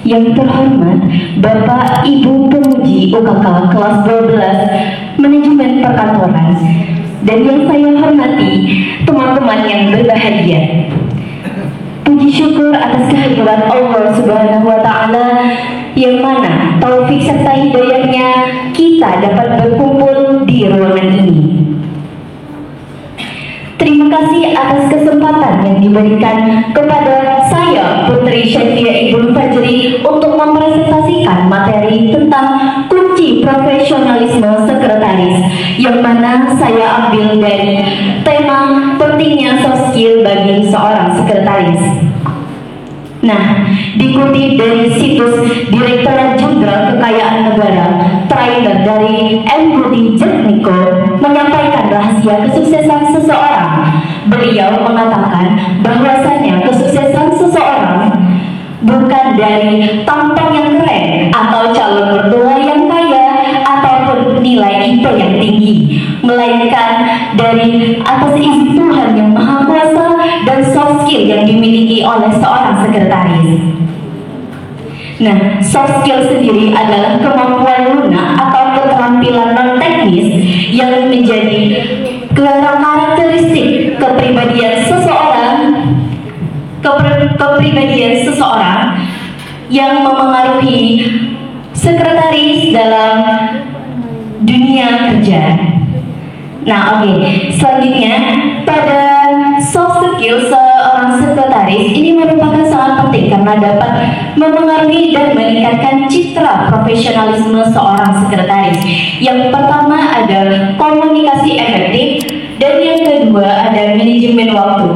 Yang terhormat Bapak Ibu Pemuji UKK kelas 12 Manajemen Perkantoran, dan yang saya hormati teman-teman yang berbahagia. Puji syukur atas kehadiran Allah Subhanahu wa Ta'ala, yang mana taufik serta hidayahnya kita dapat berkumpul di ruangan ini. Terima kasih atas kesempatan yang diberikan kepada saya, Putri Syafia Ibnu Fajri, untuk mempresentasikan materi tentang kunci profesionalisme sekretaris, yang mana saya ambil dari tema pentingnya soft skill bagi seorang sekretaris. Nah, dikutip dari situs Direktorat Jenderal Kekayaan Negara, trailer dari M. Budi Jatmiko menyampaikan rahasia kesuksesan seseorang. Beliau mengatakan bahwasanya kesuksesan seseorang bukan dari tampang yang keren atau calon mertua yang kaya ataupun nilai IP yang tinggi, melainkan dari atas izin Tuhan yang Maha Kuasa dan soft skill yang dimiliki oleh seorang sekretaris. Nah, soft skill sendiri adalah kemampuan lunak atau keterampilan non teknis yang menjadi karakteristik kepribadian seseorang yang memengaruhi sekretaris dalam dunia kerja. Nah, selanjutnya pada soft skill seorang sekretaris ini merupakan sangat penting karena dapat memengaruhi dan meningkatkan citra profesionalisme seorang sekretaris. Yang pertama ada komunikasi efektif, dan yang kedua ada manajemen waktu,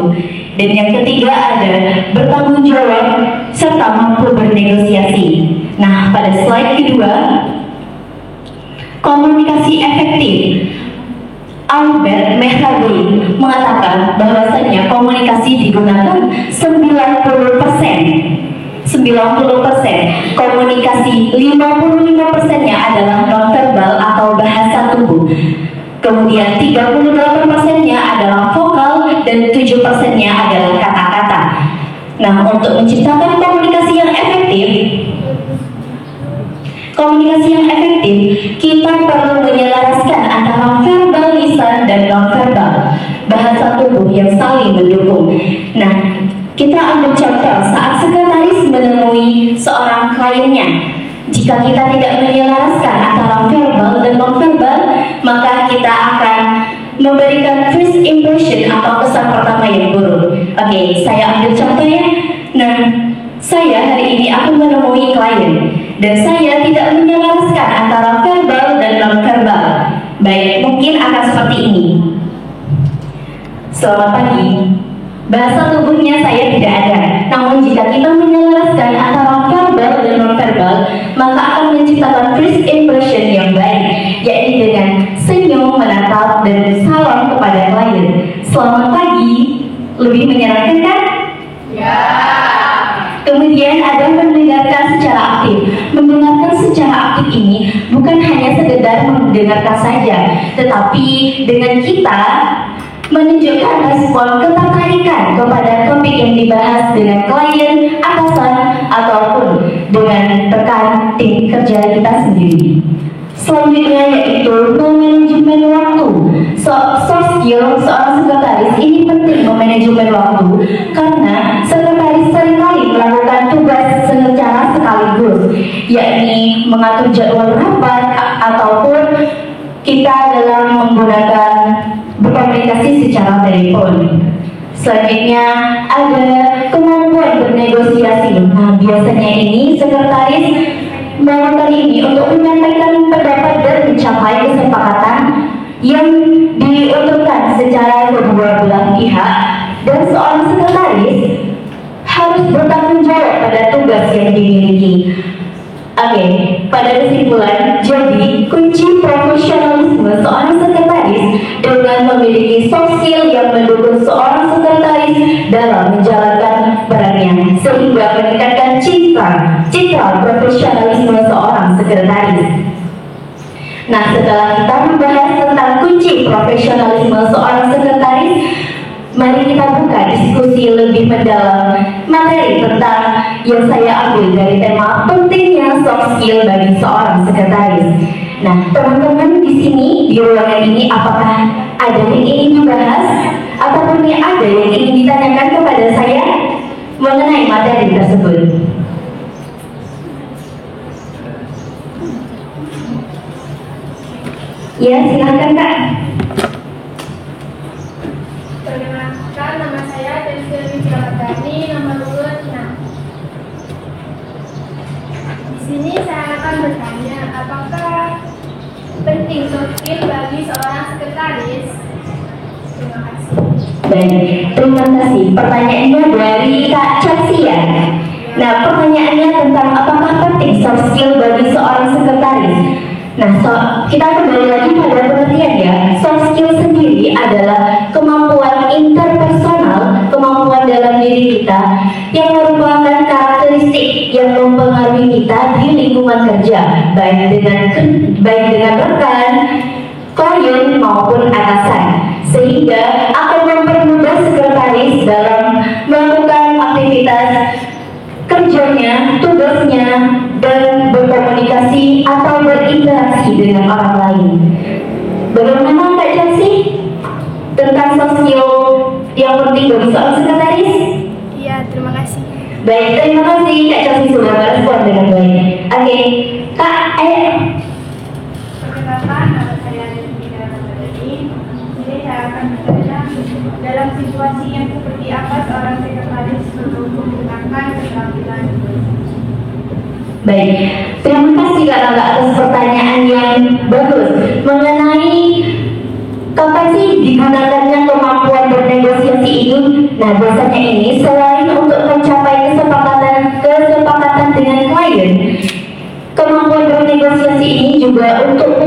dan yang ketiga ada bertanggung jawab serta mampu bernegosiasi. Nah, pada slide kedua, komunikasi efektif. Albert Mehrabi mengatakan bahwasanya komunikasi digunakan 90%, komunikasi 55%-nya adalah nonverbal atau bahasa tubuh, kemudian 38%-nya adalah vokal, dan 7%-nya adalah kata-kata. Nah, untuk menciptakan komunikasi yang efektif, kita perlu menyelaraskan antara verbal lisan dan nonverbal, bahasa tubuh yang saling mendukung. Nah, kita ambil contoh saat sekretaris menemui seorang kliennya. Jika kita tidak menyelaraskan antara verbal dan nonverbal, maka kita akan memberikan first impression atau kesan pertama yang buruk. Saya ambil contoh ya. Nah, saya hari ini aku menemui klien dan saya tidak menyelaraskan antara verbal dan nonverbal. Baik, mungkin akan seperti ini. Selamat pagi. Bahasa tubuhnya saya tidak ada. Namun jika kita menyelaraskan antara verbal dan nonverbal, maka akan menciptakan first impression yang baik, yaitu dengan senyum, menatap, dan salam kepada klien. Selamat pagi. Lebih menyenangkan kan? Ya. Kemudian ada mendengarkan secara aktif. Mendengarkan secara aktif ini bukan hanya sekedar mendengarkan saja, tetapi dengan kita menunjukkan respon ketertarikan kepada topik yang dibahas dengan klien, atasan, ataupun dengan rekan tim kerja kita sendiri. Selanjutnya yaitu manajemen waktu. Soft skill seorang sekretaris ini penting memanajemen waktu, karena sekretaris seringkali melakukan tugas secara sekaligus, yakni mengatur jadwal rapat ataupun kita dalam menggunakan berkomunikasi secara telepon. Selanjutnya ada kemampuan bernegosiasi. Nah, biasanya ini sekretaris melakukan ini untuk menyampaikan pendapat dan mencapai kesepakatan yang diuntungkan secara kedua belah pihak, dan seorang sekretaris harus bertanggung jawab pada tugas yang dimiliki. Pada kesimpulan, jadi kunci profesionalisme seorang sekretaris dengan memiliki soft skill yang mendukung seorang sekretaris dalam menjalankan perannya, sehingga meningkatkan citra profesionalisme seorang sekretaris. Nah, setelah kita membahas tentang kunci profesionalisme seorang sekretaris, mari kita buka diskusi lebih mendalam materi tentang yang saya ambil dari tema pentingnya soft skill bagi seorang sekretaris. Nah, teman-teman di sini di ruangan ini apakah ada yang ingin dibahas ataupun ada yang ingin ditanyakan kepada saya mengenai materi tersebut? Ya, silakan Kak. Perkenalkan, nama saya Delvi Cilamatani, nomor urut 6. Di sini saya akan bertanya, apakah penting soft skill bagi seorang sekretaris? Terima kasih. Baik, terima kasih. Pertanyaannya dari Kak Chelsea. Nah, pertanyaannya tentang apakah penting soft skill bagi seorang sekretaris. Nah, kita kembali lagi pada pengertian ya. Soft skill sendiri adalah kemampuan interpersonal, kemampuan dalam diri kita yang merupakan karakteristik yang mempengaruhi kita di lingkungan kerja, baik dengan rekan, klien maupun atasan, sehingga akan mempermudah sekretaris dalam melakukan aktivitas kerjanya, tugasnya, dan berkomunikasi atau berinteraksi dengan orang lain. Bagaimana Kak Chelsea tentang soft skill yang penting bagi seorang sekretaris? Iya, terima kasih. Baik, terima kasih Kak Chelsea sudah merespon dengan baik. Oke, Kak, ayo. Perkenalkan, nama saya Delvi Cilamatani. Jadi saya akan bertanya, dalam situasi yang seperti apa seorang sekretaris perlu menggunakan keterampilan? Baik, terima kasih Kak Rangga atas pertanyaan yang bagus mengenai kapan sih digunakannya kemampuan bernegosiasi ini. Nah, biasanya ini selain untuk mencapai kesepakatan dengan klien, kemampuan bernegosiasi ini juga untuk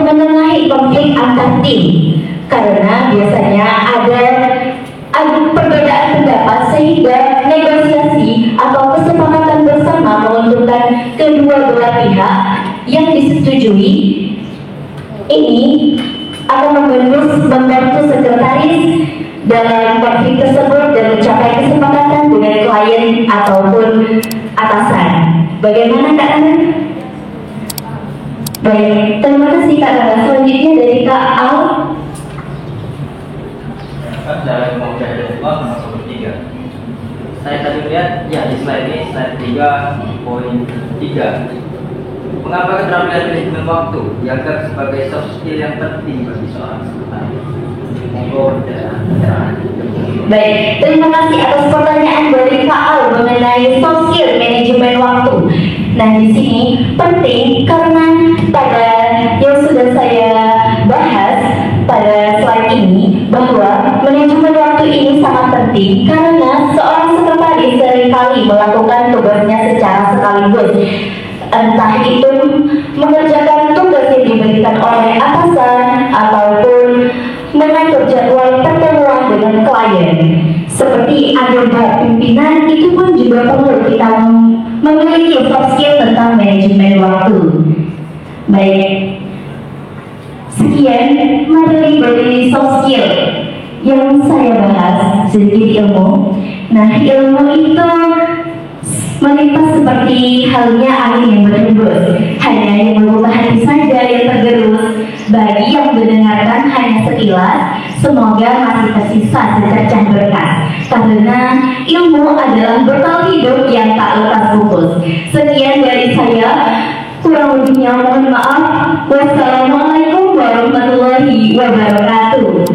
menengahi konflik antar tim, karena biasanya ada perbedaan pendapat sehingga negosiasi atau kesepakatan bersama menguntungkan kedua belah pihak yang disetujui. Ini akan membantu sekretaris dalam konflik tersebut dan mencapai kesepakatan dengan klien ataupun atasan. Bagaimana Kak Ana? Baik, terima kasih Kak Ana. Selanjutnya dari Kak Al. Dalam mengucapkan Allah nomor 3. Saya tadi lihat ya di slide ini, slide 3.3. Mengapa keterampilan manajemen waktu dianggap sebagai soft skill yang penting bagi seorang sekretaris? Monggo pencerahan. Baik, terima kasih atas pertanyaan dari Kak Al mengenai soft skill manajemen waktu. Nah, di sini penting karena pada yang sudah saya bahas pada slide ini bahwa manajemen waktu ini sangat penting karena seorang sekretaris seringkali melakukan tugasnya secara sekaligus, entah itu mengerjakan tugas yang diberikan oleh atasan ataupun mengatur jadwal pertemuan dengan klien. Seperti agenda pimpinan itu pun juga perlu kita memiliki soft skill tentang manajemen waktu. Baik, sekian materi dari soft skill yang saya bahas, sedikit ilmu. Nah, ilmu itu melintas seperti halnya angin yang berhembus, hanya yang membuka hati saja yang tergerus. Bagi yang mendengarkan hanya sekilas, semoga masih tersisa secercah berkas, karena ilmu adalah bekal hidup yang tak lekas pupus. Sekian dari saya, kurang lebihnya mohon maaf. Wassalamualaikum warahmatullahi wabarakatuh.